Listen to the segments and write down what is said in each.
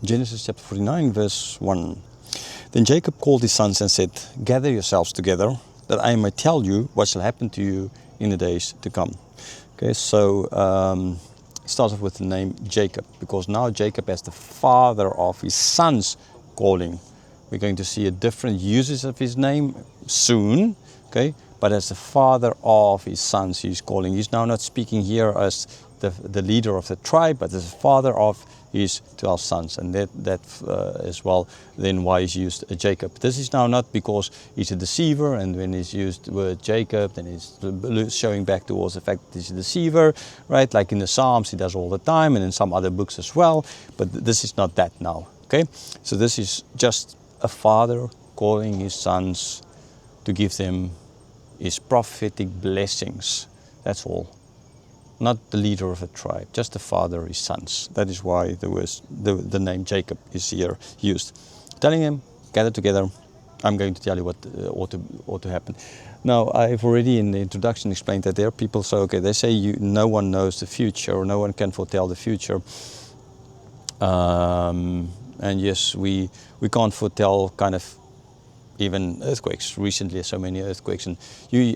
Genesis chapter 49, verse 1. Then Jacob called his sons and said, "Gather yourselves together, that I may tell you what shall happen to you in the days to come." Okay, so it starts off with the name Jacob, because now Jacob, as the father of his sons, calling. We're going to see a different usage of his name soon, okay? But as the father of his sons, he's calling. He's now not speaking here as the leader of the tribe, but as the father of his 12 sons. And that as well, then why he's used Jacob. This is now not because he's a deceiver, and when he's used the word Jacob, then he's showing back towards the fact that he's a deceiver, right? Like in the Psalms, he does all the time, and in some other books as well. But this is not that now, okay? So this is just a father calling his sons to give them his prophetic blessings. That's all. Not the leader of a tribe, just the father, his sons. That is why the name Jacob is here used. Telling him, gather together, I'm going to tell you what ought to happen. Now, I've already in the introduction explained that there are people, so okay, they say no one knows the future, or no one can foretell the future. And yes, we can't foretell kind of even earthquakes. Recently, so many earthquakes, and you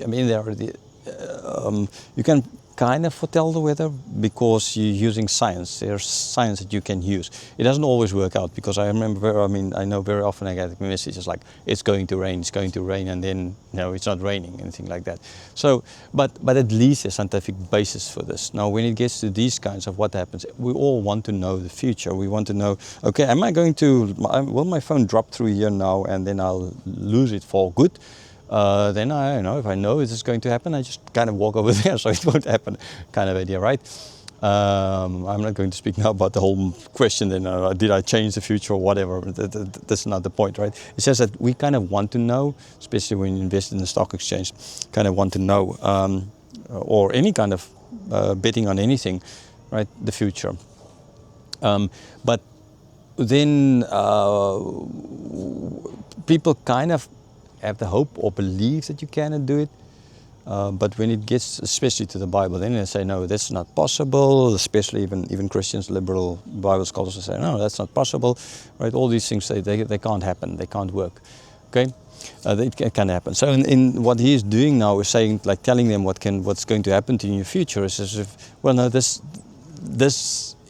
can kind of foretell the weather because you're using science. There's science that you can use. It doesn't always work out, because I know very often I get messages like, it's going to rain, and then no, it's not raining, anything like that. So, but at least there's scientific basis for this. Now, when it gets to these kinds of what happens, we all want to know the future. We want to know, okay, will my phone drop through here now and then I'll lose it for good? Then I don't know, if I know this is going to happen, I just kind of walk over there so it won't happen, kind of idea, right? I'm not going to speak now about the whole question, then did I change the future or whatever. That's not the point, right? It's just that we kind of want to know, especially when you invest in the stock exchange, kind of want to know, or any kind of betting on anything, right, the future. But then people kind of have the hope or believe that you cannot do it, but when it gets especially to the Bible, then they say, no, that's not possible. Especially even Christians, liberal Bible scholars say, no, that's not possible, right? All these things they can't happen, they can't work, okay? It can happen. So in what he is doing now is saying, like, telling them what's going to happen to you in your future is as if, well, no, this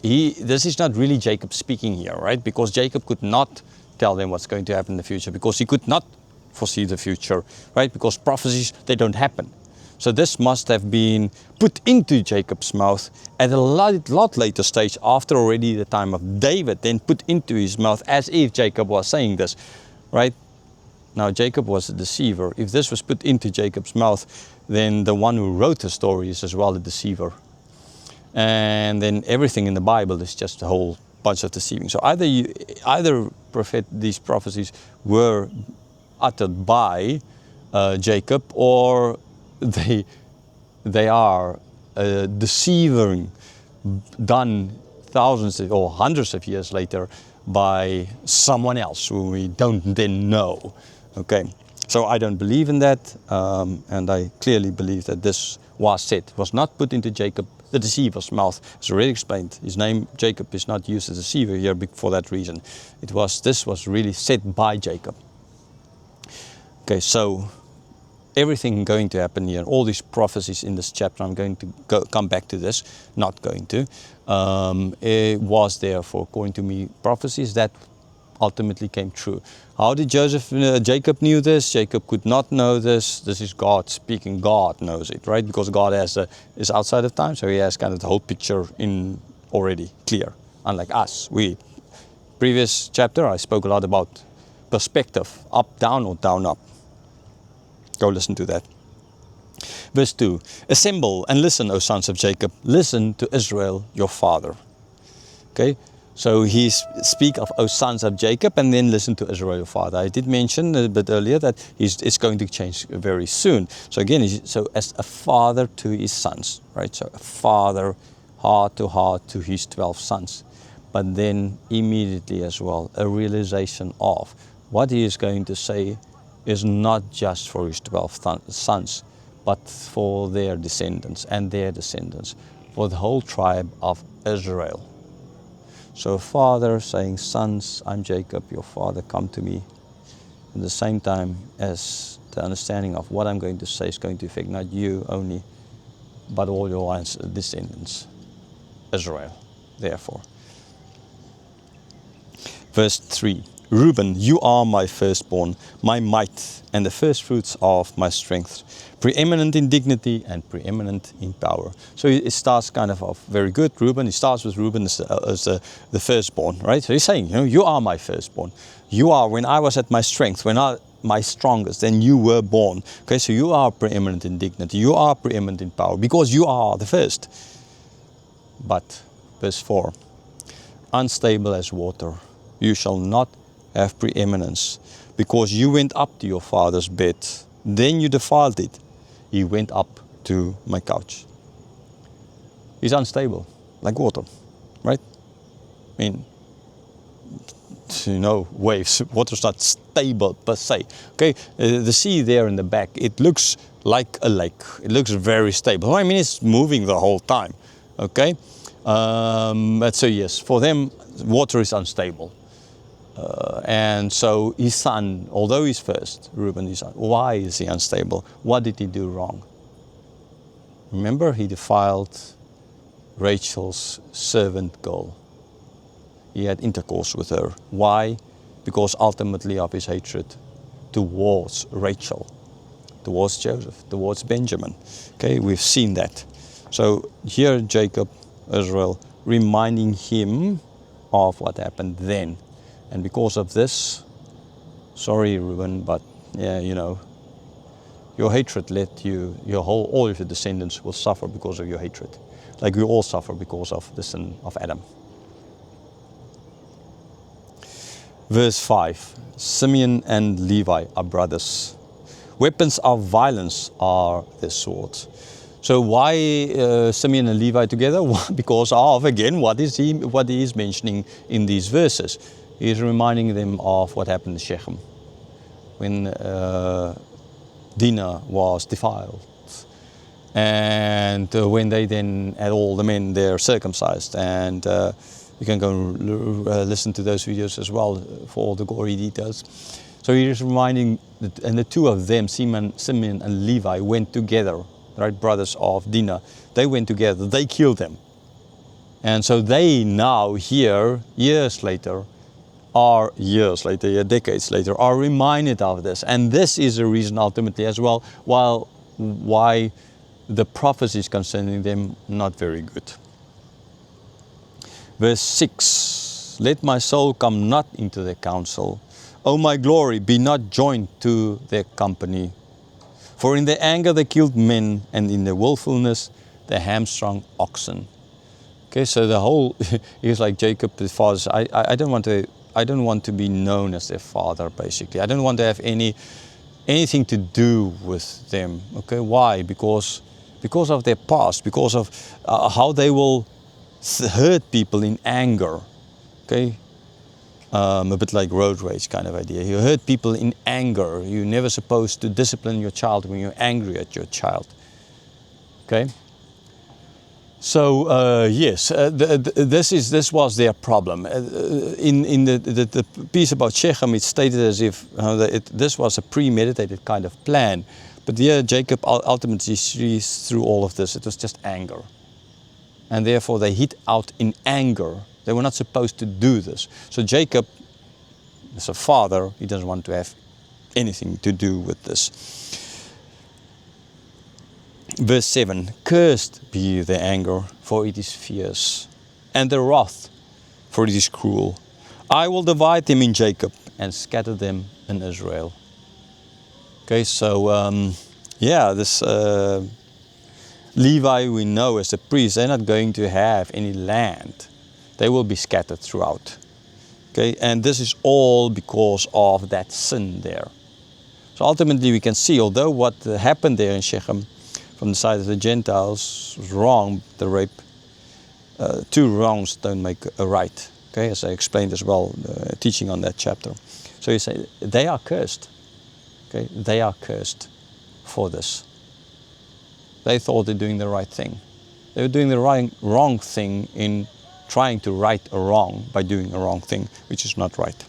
is not really Jacob speaking here, right? Because Jacob could not tell them what's going to happen in the future, because he could not foresee the future, right? Because prophecies, they don't happen. So this must have been put into Jacob's mouth at a lot later stage, after already the time of David, then put into his mouth as if Jacob was saying this, right? Now, Jacob was a deceiver. If this was put into Jacob's mouth, then the one who wrote the story is as well a deceiver. And then everything in the Bible is just a whole bunch of deceiving. So either these prophecies were uttered by Jacob, or they are deceiving done thousands or hundreds of years later by someone else who we don't then know. Okay, so I don't believe in that, and I clearly believe that this was said, was not put into Jacob, the deceiver's mouth. As already explained, his name Jacob is not used as a deceiver here for that reason. This was really said by Jacob. Okay, so everything going to happen here, all these prophecies in this chapter, I'm going to come back to this, not going to, it was therefore, according to me, prophecies that ultimately came true. How did Jacob knew this? Jacob could not know this. This is God speaking. God knows it, right? Because God is outside of time, so he has kind of the whole picture in already clear. Unlike us, previous chapter I spoke a lot about perspective, up, down, or down, up. Go listen to that. Verse 2, assemble and listen, O sons of Jacob. Listen to Israel, your father. Okay, so he speak of, O sons of Jacob, and then listen to Israel, your father. I did mention a bit earlier that it's going to change very soon. So again, so as a father to his sons, right? So a father, heart to his 12 sons. But then immediately as well, a realization of what he is going to say is not just for his 12 sons, but for their descendants and their descendants, for the whole tribe of Israel. So a father saying, sons, I'm Jacob, your father, come to me. At the same time as the understanding of what I'm going to say is going to affect not you only, but all your descendants, Israel, therefore. Verse 3, Ruben, you are my firstborn, my might, and the firstfruits of my strength, preeminent in dignity and preeminent in power. So it starts kind of off very good, Ruben. He starts with Ruben as the firstborn, right? So he's saying, you are my firstborn. You are, when I was at my strength, when I my strongest, then you were born. Okay, so you are preeminent in dignity. You are preeminent in power because you are the first. But, verse 4, unstable as water, you shall not have preeminence, because you went up to your father's bed, then you defiled it. He went up to my couch. He's unstable, like water, right? I mean, waves. Water's not stable per se. Okay, the sea there in the back, it looks like a lake. It looks very stable. I mean, it's moving the whole time. Okay, but so yes, for them, water is unstable. And so his son, although he's first, Ruben, his son, why is he unstable? What did he do wrong? Remember, he defiled Rachel's servant girl. He had intercourse with her. Why? Because ultimately of his hatred towards Rachel, towards Joseph, towards Benjamin. Okay, we've seen that. So here Jacob, Israel, reminding him of what happened then. And because of this, sorry Ruben, but yeah, your hatred led you, all of your descendants will suffer because of your hatred. Like we all suffer because of the sin of Adam. Verse 5, Simeon and Levi are brothers. Weapons of violence are their swords. So why Simeon and Levi together? Because of, again, what he is mentioning in these verses. He is reminding them of what happened in Shechem when Dinah was defiled, and when they then had all the men there circumcised. And you can go listen to those videos as well for all the gory details. So he is reminding, and the two of them, Simeon and Levi, went together, right, brothers of Dinah. They went together, they killed them. And so they now here, decades later, are reminded of this. And this is a reason ultimately as well why the prophecies concerning them not very good. Verse 6, let my soul come not into their counsel. O my glory, be not joined to their company. For in their anger they killed men, and in their willfulness they hamstrung oxen. Okay, so the whole is like Jacob, his father. I don't want to be known as their father, basically. I don't want to have anything to do with them. Okay, why? Because of their past, because of how they will hurt people in anger. Okay, a bit like road rage kind of idea. You hurt people in anger. You're never supposed to discipline your child when you're angry at your child. Okay. So yes, this was their problem. In the piece about Shechem, it's stated as if this was a premeditated kind of plan. But here Jacob ultimately sees through all of this. It was just anger. And therefore they hit out in anger. They were not supposed to do this. So Jacob, as a father, he doesn't want to have anything to do with this. Verse 7, cursed be the anger, for it is fierce, and the wrath, for it is cruel. I will divide them in Jacob and scatter them in Israel. Okay, so this Levi, we know as a priest, they're not going to have any land. They will be scattered throughout. Okay, and this is all because of that sin there. So ultimately we can see, although what happened there in Shechem from the side of the Gentiles was wrong, the rape, two wrongs don't make a right. Okay, as I explained as well, teaching on that chapter. So you say, they are cursed. Okay, they are cursed for this. They thought they're doing the right thing. They were doing the wrong thing in trying to right a wrong by doing a wrong thing, which is not right.